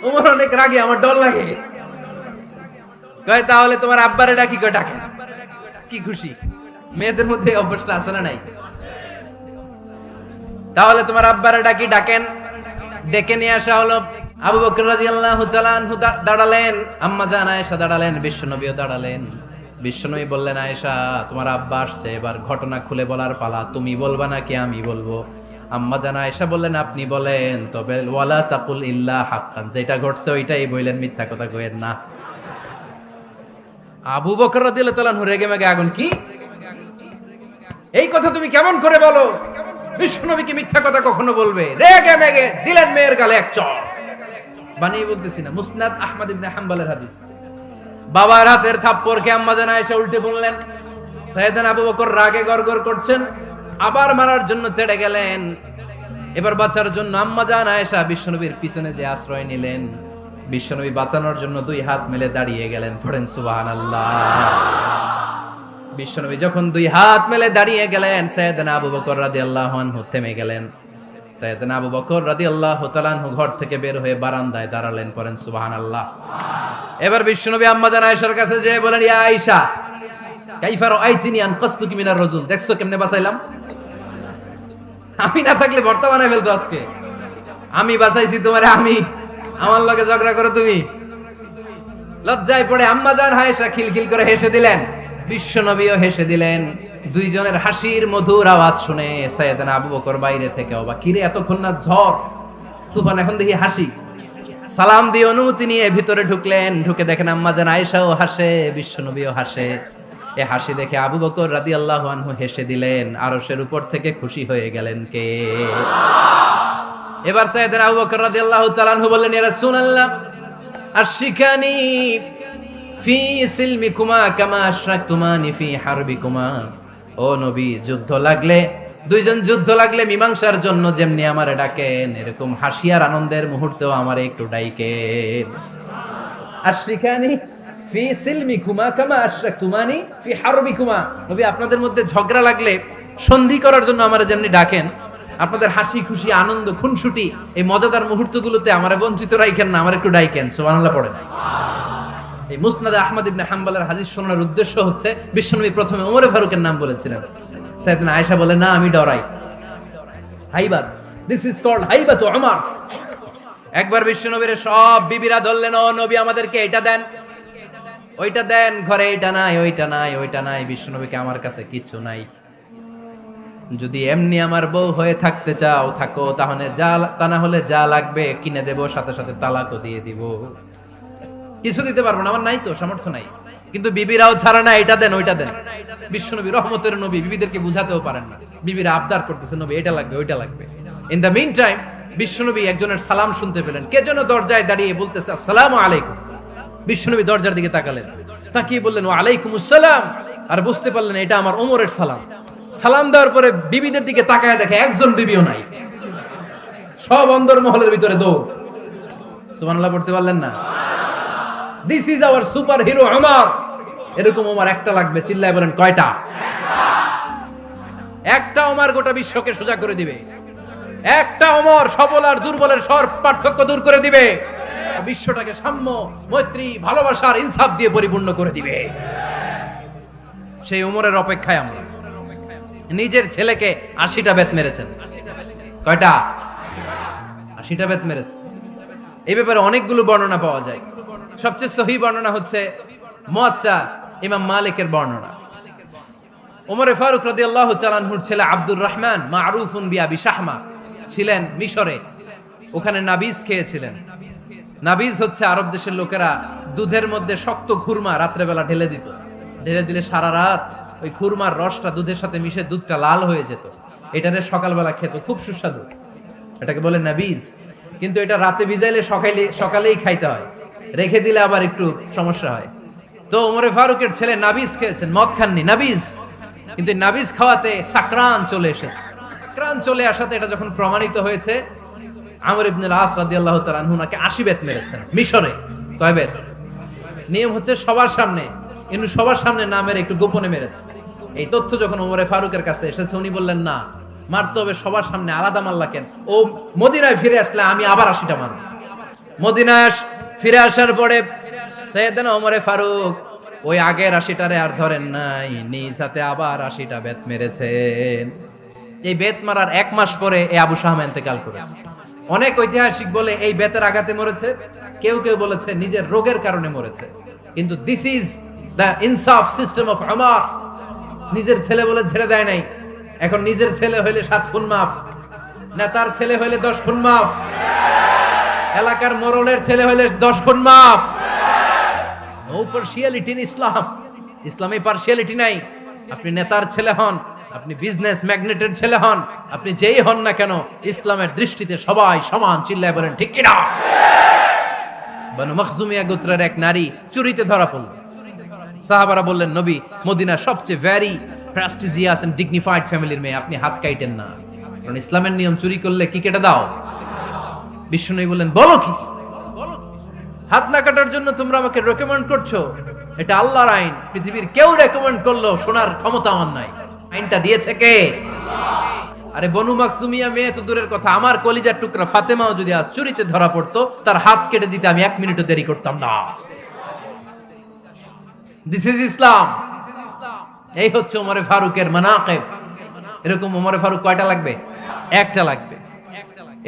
Speaker 2: ওমর অনেক রাগে, আমার ডর লাগে। কয় তাহলে তোমার আব্বারে ডাকি। কয় ডাকেন। কি খুশি! মেয়েদের মধ্যে অভ্যাসটা আছে না নাই? তাহলে তোমার আব্বারে ডাকি, ডাকেন। ডেকে নিয়ে আসা হলো। আবু বকর রাদিয়াল্লাহু তাআলা আনহু দাঁড়ালেন, আম্মাজান আয়েশা দাঁড়ালেন, বিশ্বনবীও দাঁড়ালেন। বিশ্বনবী বললেন, আয়েশা, তোমার আব্বা আসছে, এবার ঘটনা খুলে বলার পালা। তুমি বলবা নাকি আমি বলবো? আম্মাজান আয়েশা বললেন, আপনি বলেন, তবে ওয়ালা তাকুল ইল্লা হাক্কান, যেটা ঘটছে ওইটাই বললেন, মিথ্যা কথা কইেন না। আবু বকর রাদিয়াল্লাহু তাআলা রেগে মেগে আগুন। কি এই কথা তুমি কেমন করে বলো? বিশ্বনবীকে মিথ্যা কথা কখনো বলবে? রেগে মেগে দিলেন মেয়ের গালে এক চড়। বানিয়ে বলতেছি না, মুসনাদ আহমদ ইবনে হাম্বলের হাদিস। বাবার হাতের থাপ্পড়কে আম্মাজান আয়েশা উল্টে বললেন। সাইয়েদনা আবু বকর রাগে গড়গড় করছেন, আবার মারার জন্য তেড়ে গেলেন। এবার বাঁচার জন্য আম্মাজান আয়েশা বিশ্বনবীর পিছনে যে আশ্রয় নিলেন, বিশ্বনবী বাঁচানোর জন্য দুই হাত মেলে দাঁড়িয়ে গেলেন। পড়েন সুবহানাল্লাহ। বিশ্বনবী যখন দুই হাত মেলে দাঁড়িয়ে গেলেন, সাইয়েদনা আবু বকর রাদিয়াল্লাহু আনহু থেমে গেলেন। সাইয়েদনা আবু বকর রাদিয়াল্লাহু তাআলা আনহু ঘর থেকে বের হয়ে বারান্দায় দাঁড়ালেন। পড়েন সুবহানাল্লাহ। এবার বিশ্বনবী আম্মাজান আয়েশার কাছে যেয়ে বলেন, ইয়া আয়েশা, কাইফা রাআইতিনি আনকাসতুকি মিনার রাজুল, দেখছো কেমনে বাঁচাইলাম? আমি না থাকলে ভর্তা বানাই ফেলতো আজকে। আমি বাঁচাইছি তোমারে, আমি, আমার লগে ঝগড়া করো তুমি। লজ্জায় পড়ে আম্মাজান আয়েশা খিলখিল করে হেসে দিলেন, বিশ্বনবীও হেসে দিলেন। দুইজনের হাসির মধুর আওয়াজ শুনে সাইয়েদনা আবু বকর বাইরে থেকে অবাক, কিরে এতক্ষণ না ঝড় তুফান, এখন দেখি হাসি। সালাম দিয়ে অনুমতি নিয়ে ভিতরে ঢুকলেন। ঢুকে দেখেন আম্মাজান আয়েশাও হাসে, বিশ্বনবীও হাসে। এ হাসি দেখে আবু বকর রাদিয়াল্লাহু আনহু হেসে দিলেন। আরশের উপর থেকে খুশি হয়ে গেলেন কে? এবার সাইয়েদনা আবু বকর রাদিয়াল্লাহু তাআলা আনহু বললেন, ইয়া রাসূলুল্লাহ, আশিকানি ফি সিলমিকুমা কামা আশরাকতুমানি ফি হারবিকুমা। ও নবী, যুদ্ধ লাগলে, দুইজন যুদ্ধ লাগলে মীমাংসার জন্য যেমনি আমারে ডাকেন, এরকম হাসি আর আনন্দের মুহূর্তেও আমারে একটু ডাইকেন। আশরিকানি ফি সিলমিকুমা কামা আশরাকতুমানি ফি হারবিকুমা। নবী, আপনাদের মধ্যে ঝগড়া লাগলে সন্ধি করার জন্য আমারে যেমনি ডাকেন, আপনাদের হাসি খুশি আনন্দ খুনসুটি এই মজাদার মুহূর্তগুলোতে আমারে বঞ্চিত রাখেন না, আমার একটু ডাইকেন। সুবহানাল্লাহ পড়েন। এই মুসনাদে আহমদ ইবনে হাম্বলের হাদিস শোনার উদ্দেশ্য হচ্ছে, বিশ্বনবী প্রথমে ওমরে ফারুকের নাম বলেছিলেন। সাইয়েদনা আয়েশা বলে, না, আমি ডরাই। হাইবাত, দিস ইজ কল্ড হাইবাত ওমর। একবার বিশ্বনবীর সব বিবিরা ধরলেন, ও নবী, আমাদেরকে এটা দেন, ওইটা দেন, ঘরে এটা নাই, ওইটা নাই, ওইটা নাই। বিশ্বনবীকে, আমার কাছে কিচ্ছু নাই, যদি এমনি আমার বউ হয়ে থাকতে চাও থাকো, তাহলে তা না হলে যা লাগবে কিনে দেব, সাথে সাথে তালাকও দিয়ে দিব। কিছু দিতে পারবো না, আমার নাই তো, সামর্থ্য নাই। কিন্তু বিবিরাও ছাড়া না, এটা দেন, ওইটা দেন। বিশ্বনবী রহমতের নবী, বিবিদেরকে বুঝাতেও পারেন না, বিবিরা আবদার করতেছে, নবী এটা লাগবে, ওইটা লাগবে। ইন দ্য মিন টাইম বিশ্বনবী একজনের সালাম শুনতে পেলেন। কে যেন দরজায় দাঁড়িয়ে বলতেছে, আসসালামু আলাইকুম। বিশ্বনবী দরজার দিকে তাকালেন, তাকিয়ে বললেন, ওয়া আলাইকুমুস সালাম। আর বুঝতে পারলেন এটা আমার ওমরের সালাম। সালাম দেওয়ার পরে বিবিদের দিকে তাকায় দেখে একজন বিবিও নাই, সব অন্দর মহলের ভিতরে দৌড়। সুবহানাল্লাহ পড়তে পারলেন না? This is our super hero Omar. এরকম ওমর একটা লাগবে, চিল্লায় বলেন কয়টা? একটা ওমর গোটা বিশ্বকে সোজা করে দিবে। একটা ওমর সবল আর দুর্বলের সব পার্থক্য দূর করে দিবে, বিশ্বটাকে সাম্য, মৈত্রী, ভালোবাসার ইনসাফ দিয়ে পরিপূর্ণ করে দিবে। সেই ওমরের অপেক্ষায় আমরা। নিজের ছেলেকে 80টা বেত মেরেছেন। কয়টা? 80টা বেত মেরেছে। এই ব্যাপারে অনেকগুলো বর্ণনা পাওয়া যায়। সবচেয়ে সহিহ বর্ণনা হচ্ছে মুয়াত্তা ইমাম মালিকের বর্ণনা। ওমর ফারুক রাদিয়াল্লাহু তাআলা আনহুর ছেলে আব্দুর রহমান, মারুফুন বিআবি শাহমা, ছিলেন মিশরে। ওখানে নাবিজ খেয়েছিলেন। নাবিজ হচ্ছে আরব দেশের লোকেরা দুধের মধ্যে শক্ত খুরমা রাত্রেবেলা ঢেলে দিত। ঢেলে দিলে সারা রাত ওই খুরমার রসটা দুধের সাথে মিশে দুধটা লাল হয়ে যেত। এটারে সকালবেলা খেত, খুব সুস্বাদু। এটাকে বলে নাবিজ। কিন্তু এটা রাতে ভিজাইলে সকালেই খাইতে হয়, রেখে দিলে আবার একটু সমস্যা হয়। তো ওমরে ফারুকের ছেলে নাবিজ খেয়েছেন, মদ খাননি, নাবিজ। কিন্তু নাবিজ খাওয়াতে সাকরান চলে এসেছে। সাকরান চলে আসাতে এটা যখন প্রমাণিত হয়েছে, আমর ইবনুল আস রাদিয়াল্লাহু তাআলা আনহু নাকি 80 বেত মেরেছেন মিশরে। কয় বেত? নিয়ম হচ্ছে সবার সামনে, কিন্তু সবার সামনে না মেরে একটু গোপনে মেরেছে। এই তথ্য যখন ওমরে ফারুকের কাছে এসেছে, উনি বললেন, না, মারতে হবে সবার সামনে, আলাদা মারলা কেন? ও মদিনায় ফিরে আসলে আমি আবার 80টা মারব। মদিনায় ফিরে আসার পরে সাইয়েদনা ওমরে ফারুক ওই আগের 80টারে আর ধরেন নাই, নিজ হাতে আবার 80টা বেত মেরেছেন। এই বেত মারার 1 মাস পরে এই আবু শাহমা ইন্তেকাল করেছে। অনেক ঐতিহাসিক বলে এই বেতের আঘাতে মরেছে, কেউ কেউ বলেছে নিজের রোগের কারণে মরেছে। কিন্তু দিস ইজ দ্য ইনসাফ সিস্টেম অফ ওমর। নিজের ছেলে বলে ছেড়ে দেয় নাই। এখন নিজের ছেলে হইলে 7 খুন মাফ, নেতার ছেলে হইলে 10 খুন মাফ, এলাকার মোড়লের ছেলে হইলে 10 খুন মাফ। নো পার্সিয়ালিটি ইন ইসলাম। ইসলামে পার্সিয়ালিটি নাই। আপনি নেতার ছেলে হন, আপনি বিজনেস ম্যাগনেটের ছেলে হন, আপনি যেই হন না কেন, ইসলামের দৃষ্টিতে সবাই সমান। চিল্লায় বলেন ঠিক কিনা? বনু মখজুমিয়া গোত্রের এক নারী চুরিতে ধরা পড়ল। সাহাবারা বললেন, নবী, মদিনার সবচেয়ে ভেরি প্রেস্টিজিয়াস এন্ড ডিগনিফাইড ফ্যামিলির মেয়ে, আপনি হাত কাটেন না, কারণ ইসলামের নিয়ম চুরি করলে কি কেটে দাও। বিশ্বনবী বললেন, বলো কি? হাত না কাটার জন্য তোমরা আমাকে রেকমেন্ড করছো? এটা আল্লাহর আইন। পৃথিবীর কেউ রেকমেন্ড করলো শোনার ক্ষমতা আমার নাই। আইনটা দিয়েছে কে? আরে বনু মাকসুমিয়া মেয়ে তো দূরের কথা, আমার কলিজার টুকরা ফাতেমাও যদি আজ চুরিতে ধরা পড়তো, তার হাত কেটে দিতে আমি 1 মিনিটও দেরি করতাম না। দিস ইজ ইসলাম। এই হচ্ছে ওমরে ফারুকের মানাকিব। এরকম ওমরে ফারুক কয়টা লাগবে? একটা লাগবে।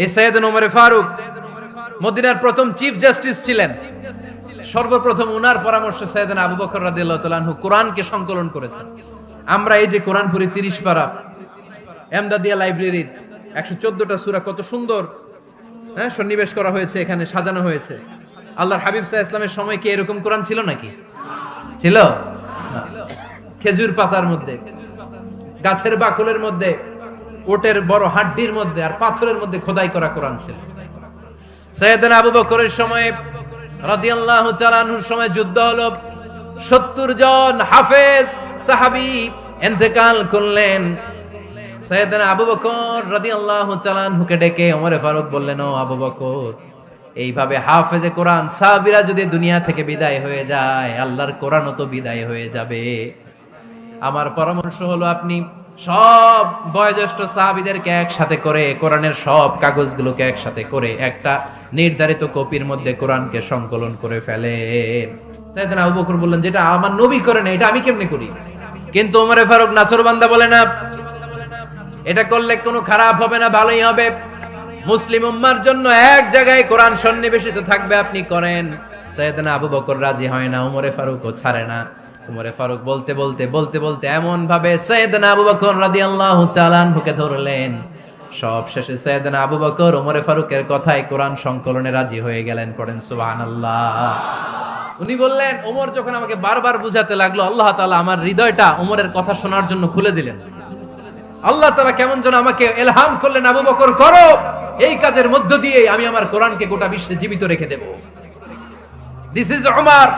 Speaker 2: এই সাইয়েদনা ওমরে ফারুক মদিনার প্রথম চিফ জাস্টিস ছিলেন। সর্বপ্রথম উনার পরামর্শে সাইয়েদনা আবু বকর রাদিয়াল্লাহু তাআলা আনহু কোরআনকে সংকলন করেছেন। আমরা এই যে কোরআন পড়ি 30 পারা, এমদাদিয়া লাইব্রেরির 114টা সূরা, কত সুন্দর সন্নিবেশ করা হয়েছে, এখানে সাজানো হয়েছে। আল্লাহর হাবিব সাল্লাল্লাহু আলাইহি ওয়াসাল্লামের সময় কি এরকম কোরআন ছিল নাকি? ছিল? খেজুর পাতার মধ্যে, গাছের বাকলের মধ্যে, ওটের বড় হাড্ডির মধ্যে আর পাথরের মধ্যে খোদাই করা কোরআন ছিল। সাইয়েদনা আবু বকরের সময় রাদিয়াল্লাহু তাআলা আনহুর সময় যুদ্ধ হলো। 70 জন হাফেজ সাহাবী ইন্তেকাল করলেন। সাইয়েদনা আবু বকর রাদিয়াল্লাহু তাআলা আনহুকে ডেকে ওমর ফারুক বললেন, ও আবু বকর, এইভাবে হাফেজে কোরআন সাহাবীরা যদি দুনিয়া থেকে বিদায় হয়ে যায়, আল্লাহর কোরআনও তো বিদায় হয়ে যাবে। আমার পরামর্শ হলো আপনি সব বয়োজ্যেষ্ঠ সাহাবীদেরকে একসাথে করে কোরআনের সব কাগজগুলোকে একসাথে করে একটা নির্ধারিত কপির মধ্যে কোরআনকে সংকলন করে ফেলেন। সাইয়েদনা আবু বকর বললেন, যেটা আমার নবী করে না, এটা আমি কেমনে করি? কিন্তু ওমর ফারুক নাছোড়বান্দা বলে না, এটা করলে কোনো খারাপ হবে না, ভালোই হবে। মুসলিম উম্মার জন্য এক জায়গায় কোরআন সন্নিবেশিত থাকবে, আপনি করেন। সাইয়েদনা আবু বকর রাজি হয় না, ওমর ফারুকও ছাড়ে না। ওমর ফারুক বলতে বলতে এমন ভাবে সাইয়েদনা আবু বকর রাদিয়াল্লাহু তাআলা আনহুকে ধরলেন, সব শেষে সাইয়েদনা আবু বকর ওমর ফারুকের কথায় কোরআন সংকলনে রাজি হয়ে গেলেন। পড়েন সুবহানাল্লাহ। উনি বললেন, ওমর যখন আমাকে বারবার বুঝাতে লাগলো, আল্লাহ তাআলা আমার হৃদয়টা ওমরের কথা শোনার জন্য খুলে দিলেন। আল্লাহ তাআলা কেমন যেন আমাকে ইলহাম করলেন, আবু বকর করো, এই কাজের মধ্য দিয়ে আমি আমার কোরআনকে গোটা বিশ্বে জীবিত রেখে দেব। This is Umar.